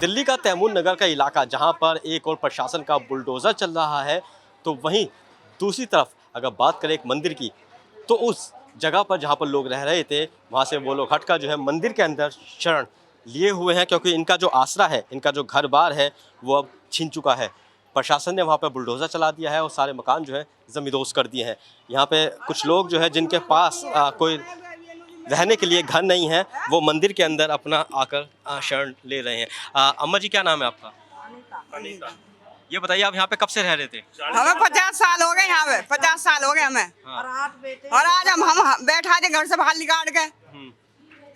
दिल्ली का तैमूर नगर का इलाका जहां पर एक और प्रशासन का बुलडोज़र चल रहा है, तो वहीं दूसरी तरफ अगर बात करें एक मंदिर की, तो उस जगह पर जहां पर लोग रह रहे थे, वहां से वो लोग हटकर जो है मंदिर के अंदर शरण लिए हुए हैं, क्योंकि इनका जो आसरा है, इनका जो घर बार है, वो अब छीन चुका है। प्रशासन ने वहाँ पर बुलडोज़र चला दिया है और सारे मकान जो है ज़मींदोज़ कर दिए हैं। यहाँ पे कुछ लोग जो है जिनके पास कोई रहने के लिए घर नहीं है, वो मंदिर के अंदर अपना आकर शरण ले रहे हैं। अम्मा जी, क्या नाम है आपका? अनीता। ये बताइए, आप यहाँ पे कब से रह रहे थे? हमें 50 साल हो गए, यहाँ पे 50 साल हो गए हमें। हाँ। और आज हम बैठा थे घर से बाहर निकाल के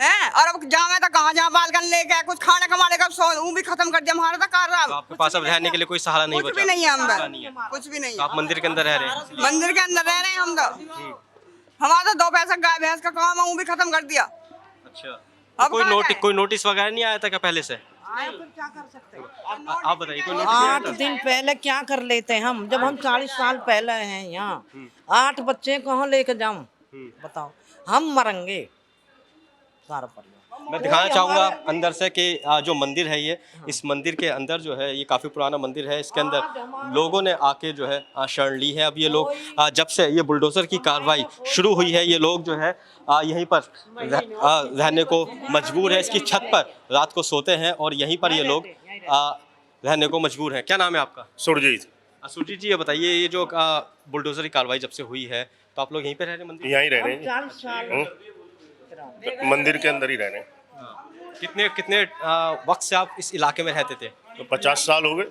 हैं, और अब जावे तो कहाँ जहाँ बालकन लेके कुछ खाने कमाने का वो भी खत्म कर दिया हमारा तो कार्य। तो आपके पास अब रहने के लिए कोई सहारा नहीं बचा? कुछ भी नहीं है हम, कुछ भी नहीं। तो आप मंदिर के अंदर रह रहे हैं? मंदिर के अंदर रह रहे हैं हम तो। हमारा तो 2 पैसा गाय भैंस का काम है, वो भी खत्म कर दिया। अच्छा, तो कोई नोटिस वगैरह नहीं आया था क्या पहले से? क्या कर सकते हैं? आप बताइए, कोई नोटिस नहीं आया 8 था? दिन पहले क्या कर लेते हैं हम, जब हम 40 साल पहले हैं यहाँ। 8 बच्चे कहाँ लेके जाऊं बताओ, हम मरेंगे सारा परिवार। मैं दिखाना चाहूँगा अंदर से कि जो मंदिर है, ये इस मंदिर के अंदर जो है, ये काफ़ी पुराना मंदिर है। इसके अंदर लोगों ने आके जो है शरण ली है। अब ये लोग जब से ये बुलडोज़र की कार्रवाई शुरू हुई है, ये लोग जो है यहीं पर रहने को मजबूर है। इसकी छत पर रात को सोते हैं और यहीं पर ये लोग रहने को मजबूर हैं। क्या नाम है आपका? सुरजीत। सुरजीत जी, ये बताइए, ये जो बुलडोज़र की कार्रवाई जब से हुई है, तो आप लोग यहीं पर रह रहे हैं? मंदिर यहीं रह रहे हैं 40 साल जी। मंदिर के अंदर ही रह रहे हैं। कितने वक्त से आप इस इलाके में रहते थे? तो 50 साल हो गए।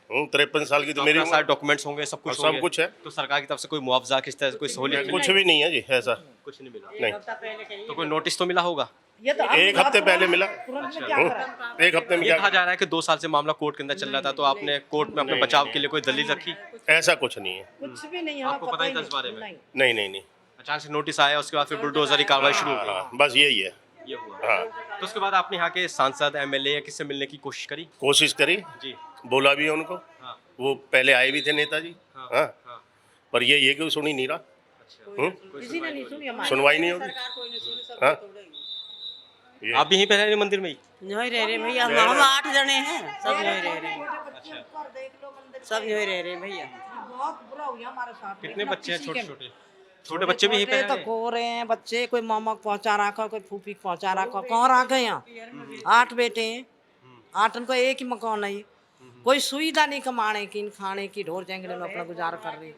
53 साल की तो मेरी सारे डॉक्यूमेंट्स होंगे, सब कुछ होंगे। सब कुछ है। तो सरकार की तरफ से कोई मुआवजा, किस तरह से कोई सहूलियत मिली? कुछ भी नहीं है जी, ऐसा कुछ नहीं मिला। नहीं। तो कोई नोटिस तो मिला होगा? ये तो एक हफ्ते पहले मिला। एक हफ्ते में ये क्या कहा जा रहा है कि 2 साल से मामला कोर्ट के अंदर चल रहा था, तो आपने कोर्ट में अपने बचाव के लिए कोई दलील रखी? ऐसा कुछ नहीं है। कुछ भी नहीं, आपको पता ही था इस बारे में? नहीं नहीं नहीं। अचानक से नोटिस आया, उसके बाद फिर बुलडोजर की कार्रवाई शुरू हो गई। हाँ, बस यही है। ये हुआ। हाँ, तो उसके बाद आपने यहाँ के सांसद, एमएलए या किससे मिलने की कोशिश करी? कोशिश करी जी। बोला भी है उनको। हाँ। वो पहले आए भी थे नेताजी। हाँ। हाँ। हाँ। पर ये कि सुन ही नहीं रहा। किसी ने नहीं सुनी हमारी। सुनवाई नहीं होगी। हाँ। आप भी यहीं पे रह रहे हैं मंदिर में ही? यहीं रह रहे भैया, हम 8 जने हैं, सब यहीं रह रहे हैं, सब यहीं रह रहे हैं भैया। बहुत बुरा हुआ हमारे साथ। कितने बच्चे हैं? छोटे छोटे छोटे बच्चे भी यहीं पे रह तो रहे हैं? को रहे हैं बच्चे, कोई मामा को पहुंचा रखा, कोई फूफी को पहुंचा रखा, कहाँ रख गए यहाँ। 8 बेटे हैं, 8 को एक ही मकान है। कोई सुविधा नहीं कमाने की, खाने की, ढोर जंगले में अपना गुजारा कर रहे।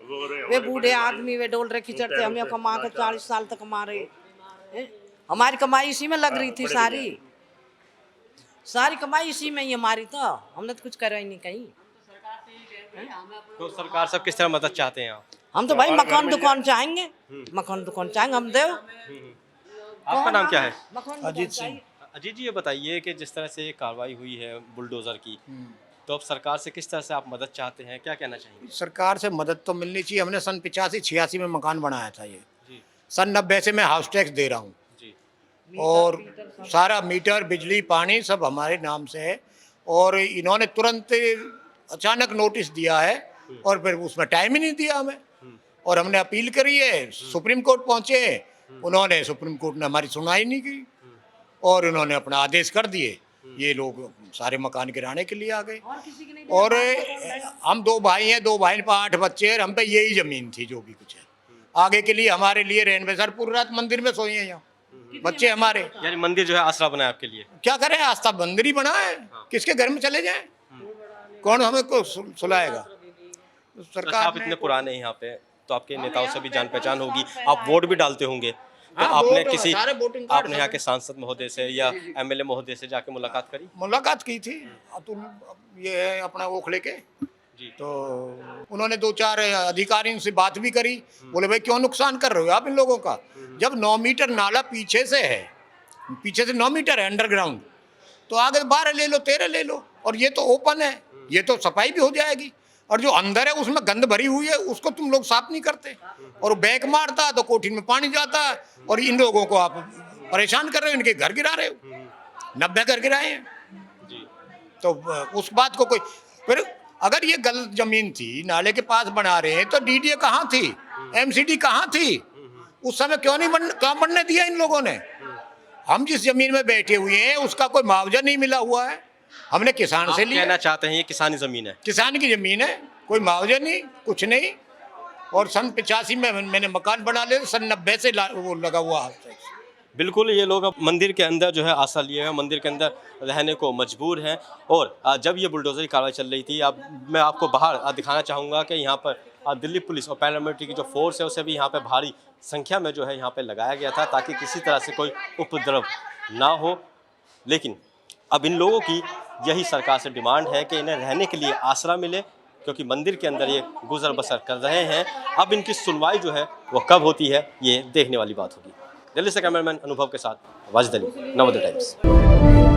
वे बूढ़े आदमी वे डोल रहे खिचड़ते, हमें कमा के 40 साल तक कमा रहे हैं। हमारी कमाई इसी में लग रही थी, सारी कमाई इसी में ही हमारी, तो हमने तो कुछ करा ही नहीं कहीं। तो सरकार सब किस तरह मदद चाहते हैं आप? हम तो भाई मकान दुकान चाहेंगे, मकान दुकान चाहेंगे हम देव। आपका नाम क्या है? अजीत सिंह। अजीत जी, ये बताइए कि जिस तरह से कार्रवाई हुई है बुलडोजर की, तो अब सरकार से किस तरह से आप मदद चाहते हैं, क्या कहना चाहेंगे? सरकार से मदद तो मिलनी चाहिए। हमने सन 85-86 में मकान बनाया था। ये जी। सन 90 से मैं हाउस टैक्स दे रहा हूँ जी। और सारा मीटर, बिजली, पानी सब हमारे नाम से है। और इन्होंने तुरंत अचानक नोटिस दिया है और फिर उसमें टाइम ही नहीं दिया हमें। और हमने अपील करी है, सुप्रीम कोर्ट पहुँचे, उन्होंने, सुप्रीम कोर्ट ने हमारी सुनवाई नहीं की और उन्होंने अपना आदेश कर दिए। ये लोग सारे मकान गिराने के लिए आ गए। और हम 2 भाई हैं, 2 भाई पर 8 बच्चे हैं। हम पे यही जमीन थी जो भी कुछ है। आगे के लिए हमारे लिए रहने, सर पूरी रात मंदिर में सोए हैं यहाँ बच्चे हमारे। यानी मंदिर जो है आसरा बना है आपके लिए? क्या करें, आस्था मंदिर ही बना है। किसके घर में चले जाएं? कौन हमें को सुलाएगा? अच्छा, सरकार आप इतने पुराने हैं यहाँ पे, तो आपके नेताओं से भी जान पहचान होगी, आप वोट भी डालते होंगे, तो हाँ, आपने वोट, किसी सारे वोटिंग कार्ड आपने यहाँ सब- के सांसद महोदय से या एमएलए महोदय से जाके मुलाकात करी? मुलाकात की थी। अतुल, ये है अपना ओखले के जी। तो उन्होंने 2-4 अधिकारियों से बात भी करी। बोले भाई क्यों नुकसान कर रहे हो आप इन लोगों का, जब 9 मीटर नाला पीछे से है, पीछे से 9 मीटर है अंडरग्राउंड, तो आगे 12 ले लो, 13 ले लो, और ये तो ओपन है, ये तो सफाई भी हो जाएगी। और जो अंदर है उसमें गंद भरी हुई है, उसको तुम लोग साफ नहीं करते, और बैक मारता है तो कोठी में पानी जाता है, और इन लोगों को आप परेशान कर रहे हो, इनके घर गिरा रहे हो। 90 घर गिराए हैं। तो उस बात को कोई, फिर अगर ये गलत जमीन थी, नाले के पास बना रहे हैं, तो डीडीए कहाँ थी, एमसीडी कहाँ थी उस समय? क्यों नहीं क्यों बनने दिया इन लोगों ने? हम जिस जमीन में बैठे हुए हैं उसका कोई मुआवजा नहीं मिला हुआ है, हमने किसान से लिया। कहना चाहते हैं ये किसानी ज़मीन है? किसान की ज़मीन है, कोई मुआवजा नहीं, कुछ नहीं। और सन 85 में मैंने मकान बना लिया, सन 90 से वो लगा हुआ है। बिल्कुल, ये लोग अब मंदिर के अंदर जो है आश्रय लिए हैं, मंदिर के अंदर रहने को मजबूर हैं। और जब ये बुलडोज़र की कार्रवाई चल रही थी, अब मैं आपको बाहर दिखाना चाहूँगा कि यहाँ पर दिल्ली पुलिस और पैरामिलिट्री की जो फोर्स है उसे भी यहाँ पे भारी संख्या में जो है यहाँ पे लगाया गया था, ताकि किसी तरह से कोई उपद्रव ना हो। लेकिन अब इन लोगों की यही सरकार से डिमांड है कि इन्हें रहने के लिए आसरा मिले, क्योंकि मंदिर के अंदर ये गुजर बसर कर रहे हैं। अब इनकी सुनवाई जो है वो कब होती है, ये देखने वाली बात होगी। दिल्ली से कैमरामैन अनुभव के साथ वाजिद अली, नवोदय टाइम्स।